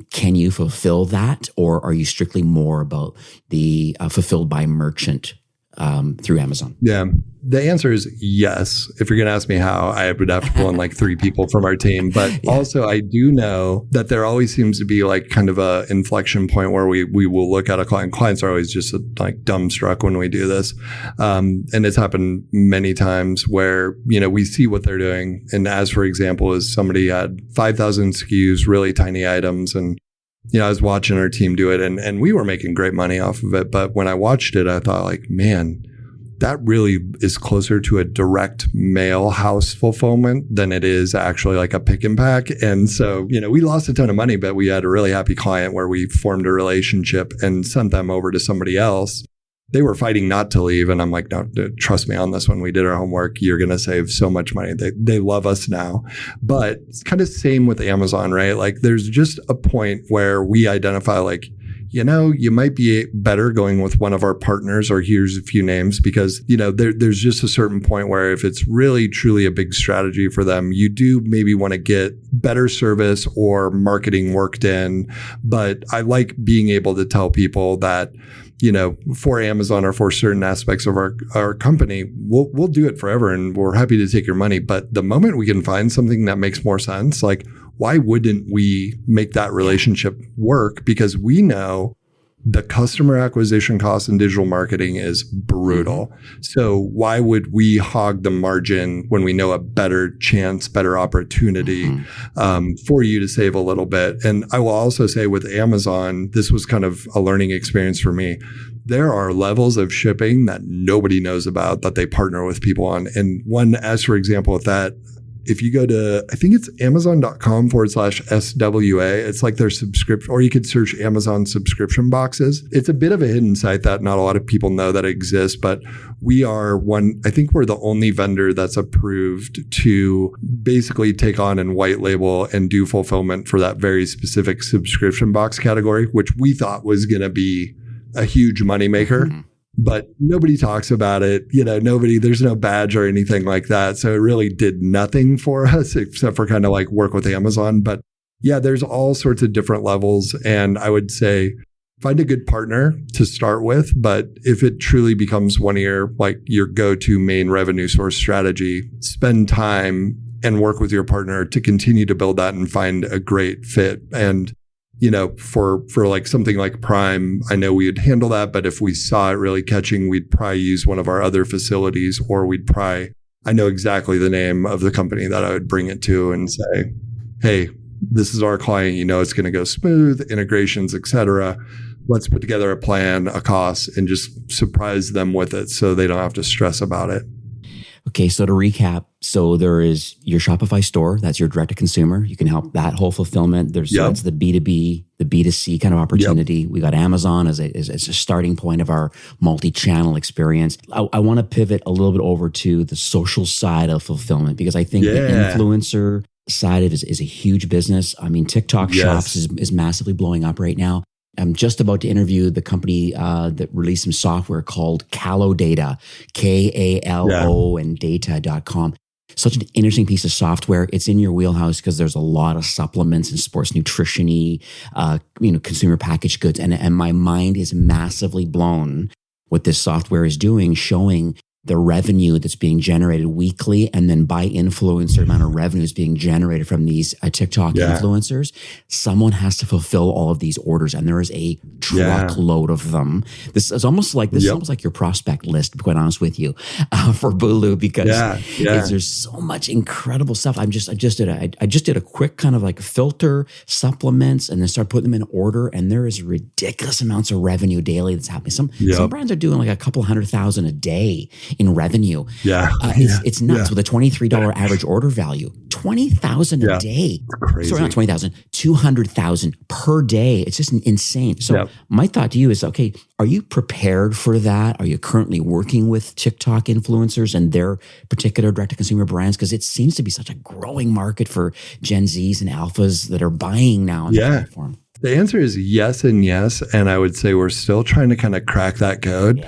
Can you fulfill that? Or are you strictly more about the fulfilled by merchant through Amazon? Yeah. The answer is yes. If you're going to ask me how, I would have to pull in like 3 people from our team. But also I do know that there always seems to be like kind of a inflection point where we will look at a client. Clients are always just like dumbstruck when we do this. And it's happened many times where, we see what they're doing. And as for example, is somebody had 5,000 SKUs, really tiny items. And I was watching our team do it and we were making great money off of it. But when I watched it, I thought like, man, that really is closer to a direct mail house fulfillment than it is actually like a pick and pack. And so, we lost a ton of money, but we had a really happy client where we formed a relationship and sent them over to somebody else they were fighting not to leave. And I'm like, no, trust me on this one. We did our homework. You're going to save so much money. They love us now. But it's kind of same with Amazon, right? Like there's just a point where we identify like, you might be better going with one of our partners, or here's a few names, because, there's just a certain point where if it's really, truly a big strategy for them, you do maybe want to get better service or marketing worked in. But I like being able to tell people that, for Amazon or for certain aspects of our company, we'll do it forever and we're happy to take your money. But the moment we can find something that makes more sense, like, why wouldn't we make that relationship work? Because we know the customer acquisition cost in digital marketing is brutal. So why would we hog the margin when we know a better chance, better opportunity for you to save a little bit? And I will also say with Amazon, this was kind of a learning experience for me. There are levels of shipping that nobody knows about that they partner with people on. And one, as for example, with that, if you go to, I think it's amazon.com/SWA, it's like their subscription, or you could search Amazon subscription boxes. It's a bit of a hidden site that not a lot of people know that exists, but we are I think we're the only vendor that's approved to basically take on and white label and do fulfillment for that very specific subscription box category, which we thought was going to be a huge moneymaker. But nobody talks about it. There's no badge or anything like that. So it really did nothing for us except for kind of like work with Amazon. But yeah, there's all sorts of different levels. And I would say find a good partner to start with. But if it truly becomes one of your go-to main revenue source strategy, spend time and work with your partner to continue to build that and find a great fit. And for like something like Prime, I know we would handle that, but if we saw it really catching, we'd probably use one of our other facilities, or I know exactly the name of the company that I would bring it to and say, hey, this is our client, it's going to go smooth, integrations, etc. Let's put together a plan, a cost, and just surprise them with it so they don't have to stress about it. Okay, so to recap, so there is your Shopify store, that's your direct to consumer. You can help that whole fulfillment. That's the B2B, the B2C kind of opportunity. We got Amazon as a starting point of our multi-channel experience. I want to pivot a little bit over to the social side of fulfillment, because I think the influencer side of it is a huge business. I mean, TikTok Shops is massively blowing up right now. I'm just about to interview the company that released some software called Kalo Data, KALO and data.com. Such an interesting piece of software. It's in your wheelhouse because there's a lot of supplements and sports nutrition-y, consumer packaged goods. And my mind is massively blown what this software is doing, showing the revenue that's being generated weekly, and then by influencer amount of revenue is being generated from these TikTok influencers. Someone has to fulfill all of these orders, and there is a truckload of them. This is almost like your prospect list, to be quite honest with you, for Bulu, because there's so much incredible stuff. I just did a quick kind of like filter supplements, and then start putting them in order, and there is ridiculous amounts of revenue daily that's happening. Some brands are doing like a couple $100,000 a day in revenue. It's nuts with a $23 average order value. $20,000 a day. Crazy. Sorry, not $20,000, $200,000 per day. It's just insane. So my thought to you is, okay, are you prepared for that? Are you currently working with TikTok influencers and their particular direct-to-consumer brands? Because it seems to be such a growing market for Gen Zs and Alphas that are buying now on the platform. The answer is yes and yes. And I would say we're still trying to kind of crack that code.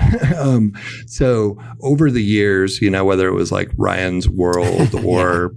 So over the years, whether it was like Ryan's World or,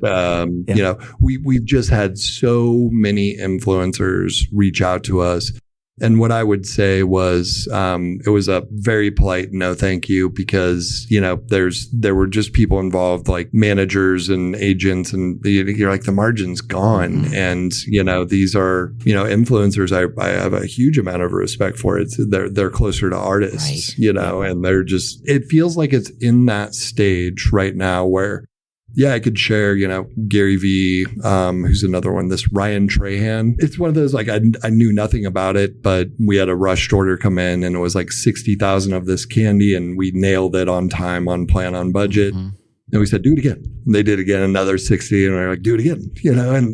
we've just had so many influencers reach out to us. And what I would say was, it was a very polite no thank you, because, there were just people involved, like managers and agents, and you're like, the margin's gone. And, these are, influencers I have a huge amount of respect for. They're closer to artists, and they're just, it feels like it's in that stage right now where, I could share, Gary V, who's another one, this Ryan Trahan. It's one of those, like, I knew nothing about it, but we had a rushed order come in, and it was like 60,000 of this candy, and we nailed it on time, on plan, on budget. And we said, do it again. And they did again, another 60. And we were like, do it again,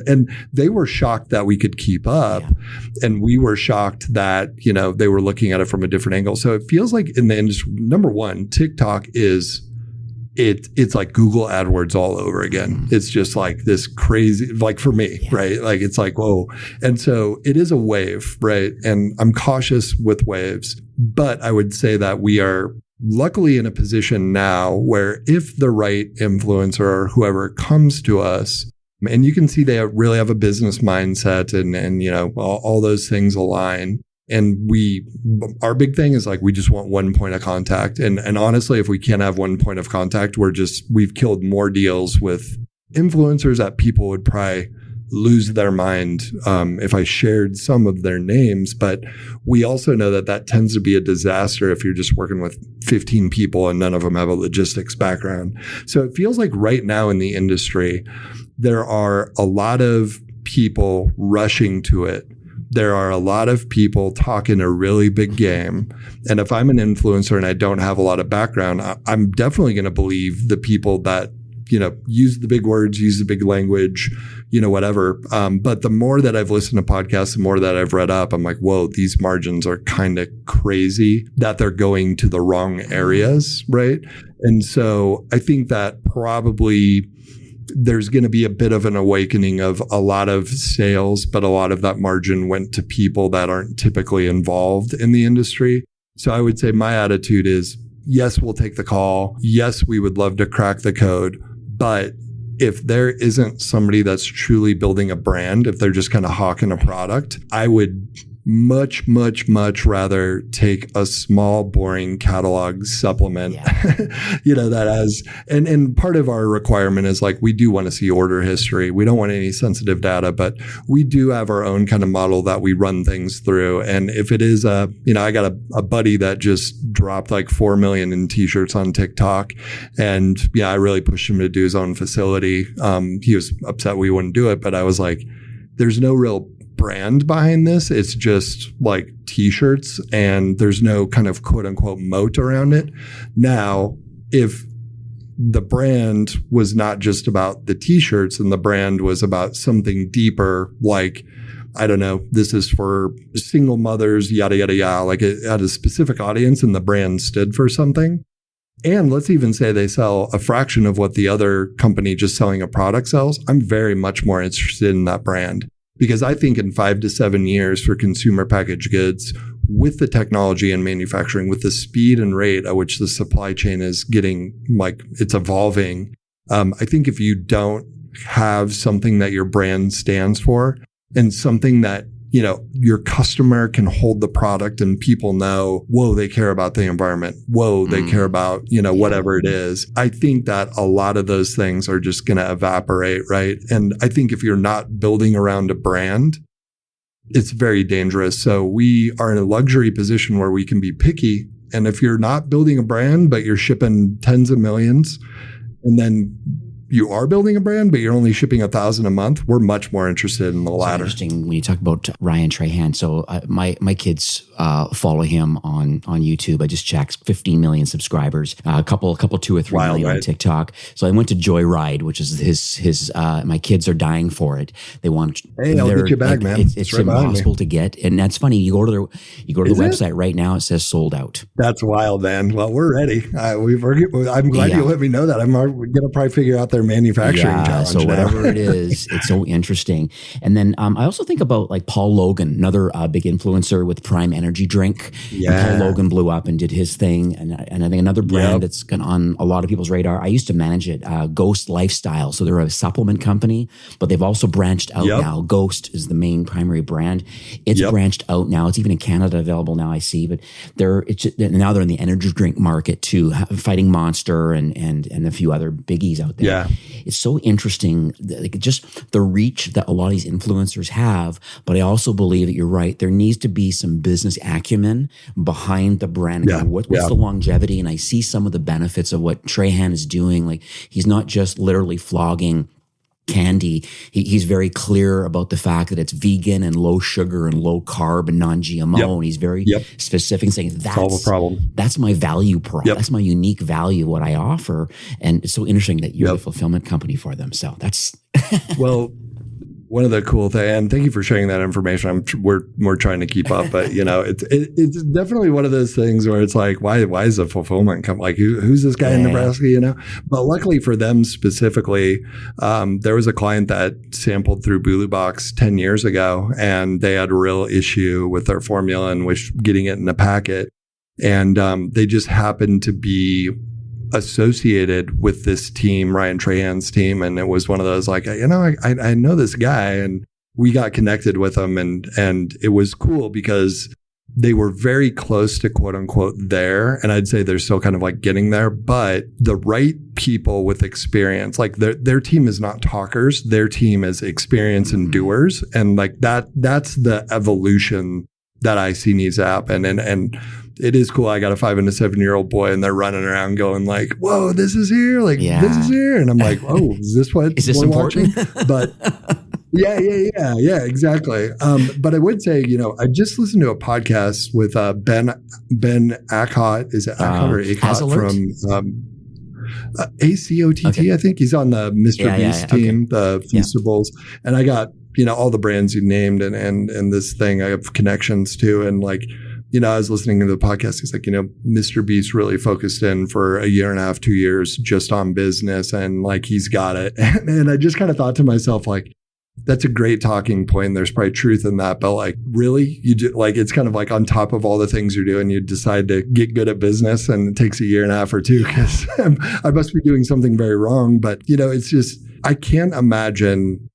and they were shocked that we could keep up. Yeah. And we were shocked that, they were looking at it from a different angle. So it feels like in the industry, number one, TikTok it's like Google AdWords all over again. It's just like this crazy, like for me, right? Like it's like, whoa. And so it is a wave, right? And I'm cautious with waves, but I would say that we are luckily in a position now where if the right influencer or whoever comes to us, and you can see they really have a business mindset and all those things align. And our big thing is like, we just want one point of contact. And honestly, if we can't have one point of contact, we've killed more deals with influencers that people would probably lose their mind if I shared some of their names. But we also know that tends to be a disaster if you're just working with 15 people and none of them have a logistics background. So it feels like right now in the industry, there are a lot of people rushing to it. There are a lot of people talking a really big game. And if I'm an influencer and I don't have a lot of background, I'm definitely going to believe the people that, use the big words, use the big language, whatever. But the more that I've listened to podcasts, the more that I've read up, I'm like, whoa, these margins are kind of crazy that they're going to the wrong areas, right? And so I think that probably there's going to be a bit of an awakening of a lot of sales, but a lot of that margin went to people that aren't typically involved in the industry. So I would say my attitude is, yes, we'll take the call. Yes, we would love to crack the code. But if there isn't somebody that's truly building a brand, if they're just kind of hawking a product, I would much, much, much rather take a small, boring catalog supplement, that has, and part of our requirement is like, we do want to see order history. We don't want any sensitive data, but we do have our own kind of model that we run things through. And if it is I got a buddy that just dropped like 4 million in t-shirts on TikTok. And I really pushed him to do his own facility. He was upset we wouldn't do it, but I was like, there's no real brand behind this. It's just like t-shirts and there's no kind of quote unquote moat around it. Now, if the brand was not just about the t-shirts and the brand was about something deeper, like, I don't know, this is for single mothers, yada, yada, yada, like it had a specific audience and the brand stood for something. And let's even say they sell a fraction of what the other company just selling a product sells. I'm very much more interested in that brand. Because I think in 5 to 7 years for consumer packaged goods, with the technology and manufacturing, with the speed and rate at which the supply chain is getting, like it's evolving, I think if you don't have something that your brand stands for and something that, your customer can hold the product and people know, whoa, they care about the environment. Whoa, they care about, whatever it is. I think that a lot of those things are just going to evaporate, right? And I think if you're not building around a brand, it's very dangerous. So we are in a luxury position where we can be picky. And if you're not building a brand, but you're shipping tens of millions, and then you are building a brand, but you're only shipping 1,000 a month, we're much more interested in the latter. It's interesting when you talk about Ryan Trahan. So my kids follow him on YouTube. I just checked 15 million subscribers, a couple 2 or 3 million on TikTok. So I went to Joyride, which is his my kids are dying for it. They want, hey, I'll get you back, man. It's right impossible to get. And that's funny. You go to the website right now, it says sold out. That's wild, man. Well, we're ready. I'm glad you let me know that. I'm going to probably figure out their manufacturing challenge. So whatever it is, it's so interesting. And then I also think about like Paul Logan, another big influencer with Prime Energy drink. Yeah. And Paul Logan blew up and did his thing. And I think another brand that's on a lot of people's radar, I used to manage it, Ghost Lifestyle. So they're a supplement company, but they've also branched out now. Ghost is the main primary brand. It's branched out now. It's even in Canada available now, I see. But now they're in the energy drink market too, fighting Monster and a few other biggies out there. Yeah. It's so interesting, like just the reach that a lot of these influencers have. But I also believe that you're right. There needs to be some business acumen behind the brand. Yeah. What's the longevity? And I see some of the benefits of what Trahan is doing. Like he's not just literally flogging candy. He's very clear about the fact that it's vegan and low sugar and low carb and non-GMO. And he's very specific, saying solve a problem. That's my value prop. That's my unique value, what I offer. And it's so interesting that you're the fulfillment company for them. So that's well, one of the cool things, and thank you for sharing that information. We're trying to keep up, but it's definitely one of those things where it's like, why is a fulfillment company, like who's this guy in Nebraska, But luckily for them specifically, there was a client that sampled through Bulu Box 10 years ago, and they had a real issue with their formula and getting it in a packet, and they just happened to be associated with this team, Ryan Trahan's team. And it was one of those like, I know this guy, and we got connected with him, and it was cool because they were very close to quote unquote there. And I'd say they're still kind of like getting there, but the right people with experience, like their team is not talkers. Their team is experience and doers. And like that's the evolution that I see needs to happen. And it is cool. I got a 5 and a 7-year-old boy, and they're running around going like, whoa, this is here. Like, this is here. And I'm like, oh, is this what is this we're important? Watching? But yeah, exactly. But I would say, I just listened to a podcast with Ben Acott. Is it Acott or Acott from ACOTT? I think he's on the Mr. Beast team, the Feastables. And I got, all the brands you named and this thing I have connections to. And like, I was listening to the podcast. He's like, Mr. Beast really focused in for 1.5 years, 2 years just on business, and like he's got it. And I just kind of thought to myself, like, that's a great talking point. There's probably truth in that, but like, really, it's kind of like on top of all the things you're doing, you decide to get good at business, and it takes 1.5 years or 2 because I must be doing something very wrong. But it's just, I can't imagine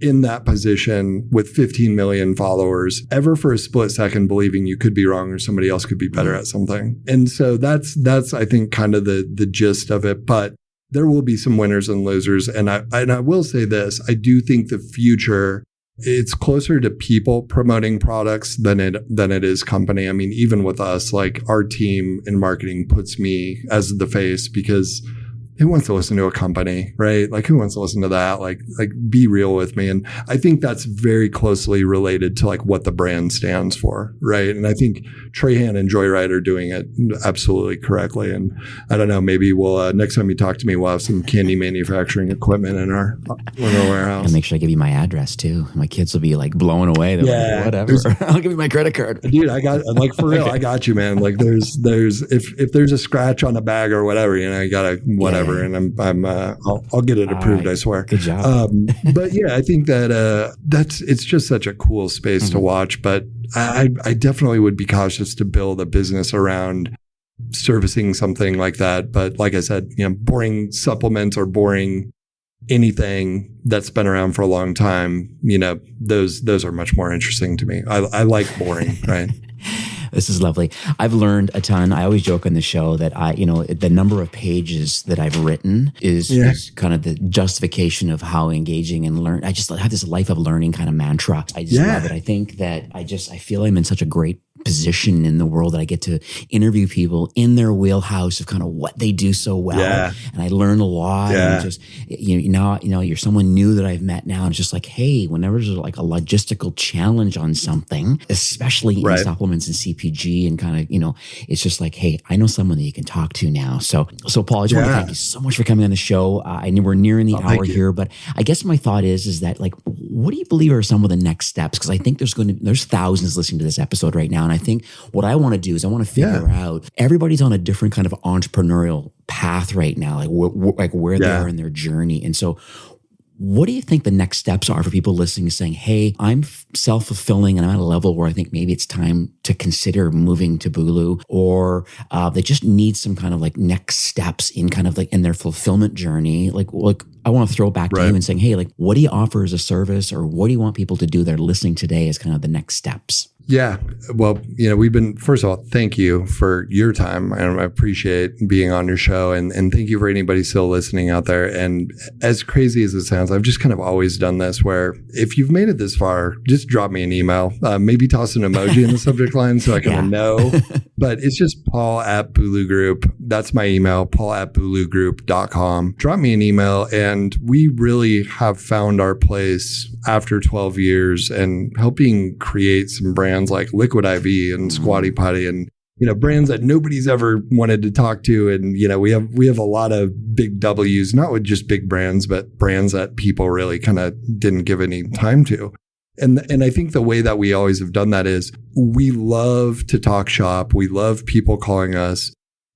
in that position with 15 million followers ever for a split second believing you could be wrong or somebody else could be better at something. And so that's I think kind of the gist of it. But there will be some winners and losers. And I will say this, I do think the future, it's closer to people promoting products than it is company. I mean, even with us, like our team in marketing puts me as the face, because who wants to listen to a company, right? Like, who wants to listen to that? Like be real with me. And I think that's very closely related to like what the brand stands for, right? And I think Trahan and Joyride are doing it absolutely correctly. And I don't know, maybe we'll next time you talk to me, we'll have some candy manufacturing equipment in our warehouse. And make sure I give you my address too. My kids will be like blown away. They're like, whatever. I'll give you my credit card. Dude, I got, like, for real, I got you, man. Like there's if there's a scratch on a bag or whatever, I gotta whatever. And I'll get it approved. Right. I swear. Good job. But yeah, I think that it's just such a cool space to watch. But I definitely would be cautious to build a business around servicing something like that. But like I said, boring supplements or boring anything that's been around for a long time, those are much more interesting to me. I like boring, right? This is lovely. I've learned a ton. I always joke on the show that the number of pages that I've written is kind of the justification of how engaging and learn. I just have this life of learning kind of mantra. I just love it. I think that I feel I'm in such a great position in the world that I get to interview people in their wheelhouse of kind of what they do so well. Yeah. And I learn a lot. And just, you're someone new that I've met now. And it's just like, hey, whenever there's like a logistical challenge on something, especially in supplements and CPG and kind of, it's just like, hey, I know someone that you can talk to now. So Paul, I just want to thank you so much for coming on the show. I know we're nearing the hour here, but I guess my thought is that, like, what do you believe are some of the next steps? Because I think there's thousands listening to this episode right now. And I think what I want to do is I want to figure out, everybody's on a different kind of entrepreneurial path right now, like where they are in their journey. And so what do you think the next steps are for people listening, saying, hey, I'm self-fulfilling and I'm at a level where I think maybe it's time to consider moving to Bulu, or they just need some kind of like next steps in kind of like in their fulfillment journey. Like I want to throw it back to you and saying, hey, like, what do you offer as a service, or what do you want people to do that are listening today as kind of the next steps? Yeah. Well, first of all, thank you for your time. I appreciate being on your show, and thank you for anybody still listening out there. And as crazy as it sounds, I've just kind of always done this, where if you've made it this far, just drop me an email, maybe toss an emoji in the subject line so I kind of know. But it's just Paul at Bulu Group. That's my email, paul@bulugroup.com. Drop me an email. And we really have found our place after 12 years and helping create some brands like Liquid IV and Squatty Potty and brands that nobody's ever wanted to talk to. And, we have a lot of big W's, not with just big brands, but brands that people really kind of didn't give any time to. And I think the way that we always have done that is we love to talk shop. We love people calling us.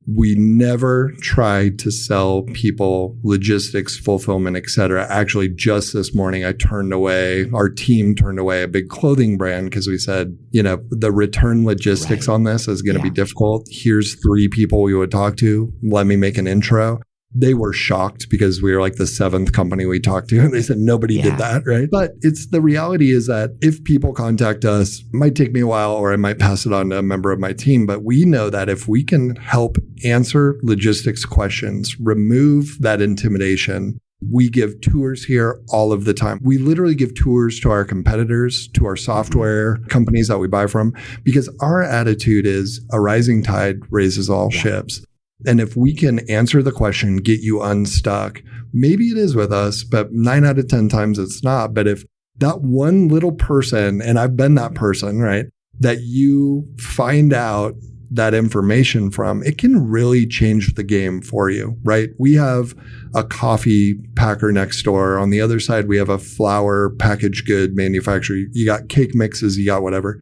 We never tried to sell people logistics, fulfillment, et cetera. Actually, just this morning, our team turned away a big clothing brand because we said, the return logistics on this is going to be difficult. Here's 3 people we would talk to. Let me make an intro. They were shocked because we were like the 7th company we talked to. And they said, nobody did that, right? But the reality is that if people contact us, it might take me a while or I might pass it on to a member of my team. But we know that if we can help answer logistics questions, remove that intimidation, we give tours here all of the time. We literally give tours to our competitors, to our software companies that we buy from, because our attitude is a rising tide raises all ships. And if we can answer the question, get you unstuck, maybe it is with us, but 9 out of 10 times it's not. But if that one little person, and I've been that person, right, that you find out that information from, it can really change the game for you, right? We have a coffee packer next door. On the other side, we have a flour packaged good manufacturer. You got cake mixes, you got whatever.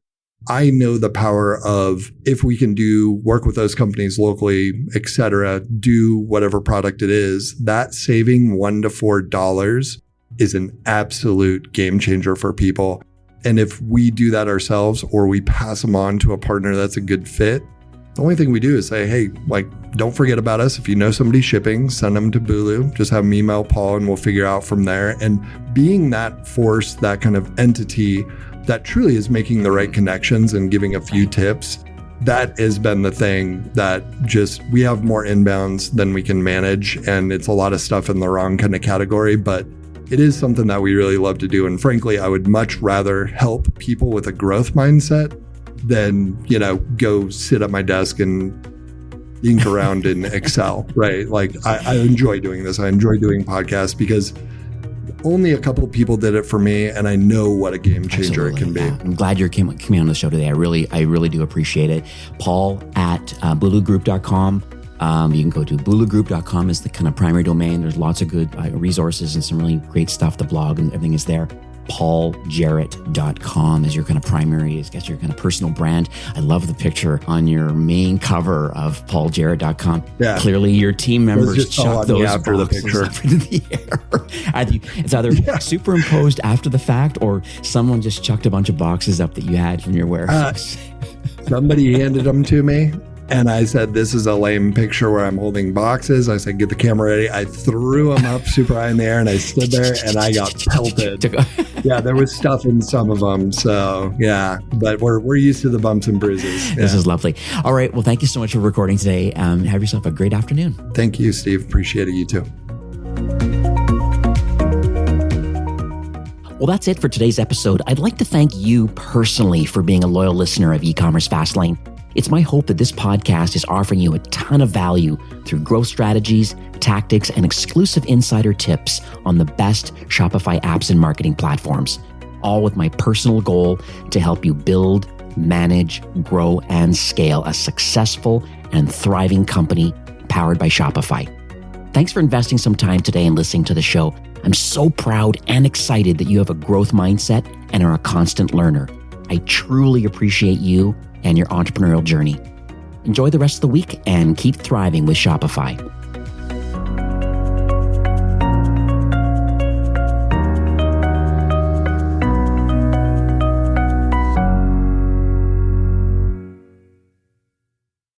I know the power of, if we can work with those companies locally, et cetera, do whatever product it is, that saving $1 to $4 is an absolute game changer for people. And if we do that ourselves or we pass them on to a partner that's a good fit, the only thing we do is say, hey, don't forget about us. If you know somebody shipping, send them to Bulu. Just have them email Paul and we'll figure out from there. And being that force, that kind of entity that truly is making the right connections and giving a few tips, that has been the thing that we have more inbounds than we can manage. And it's a lot of stuff in the wrong kind of category, but it is something that we really love to do. And frankly, I would much rather help people with a growth mindset than, go sit at my desk and ink around in Excel, right? I enjoy doing this. I enjoy doing podcasts because only a couple of people did it for me, and I know what a game changer it can be. Yeah. I'm glad you're coming on the show today. I really do appreciate it. Paul at bulugroup.com. You can go to bulugroup.com is the kind of primary domain. There's lots of good resources and some really great stuff. The blog and everything is there. pauljarrett.com is your kind of primary, I guess your kind of personal brand. I love the picture on your main cover of pauljarrett.com. Yeah. Clearly your team members chuck those after the picture up into the air. It's either superimposed after the fact or someone just chucked a bunch of boxes up that you had from your warehouse. Somebody handed them to me. And I said, this is a lame picture where I'm holding boxes. I said, get the camera ready. I threw them up super high in the air and I stood there and I got pelted. Yeah, there was stuff in some of them. So yeah, but we're used to the bumps and bruises. Yeah. This is lovely. All right. Well, thank you so much for recording today. Have yourself a great afternoon. Thank you, Steve. Appreciate it. You too. Well, that's it for today's episode. I'd like to thank you personally for being a loyal listener of E-commerce Fastlane. It's my hope that this podcast is offering you a ton of value through growth strategies, tactics, and exclusive insider tips on the best Shopify apps and marketing platforms, all with my personal goal to help you build, manage, grow, and scale a successful and thriving company powered by Shopify. Thanks for investing some time today and listening to the show. I'm so proud and excited that you have a growth mindset and are a constant learner. I truly appreciate you and your entrepreneurial journey. Enjoy the rest of the week and keep thriving with Shopify.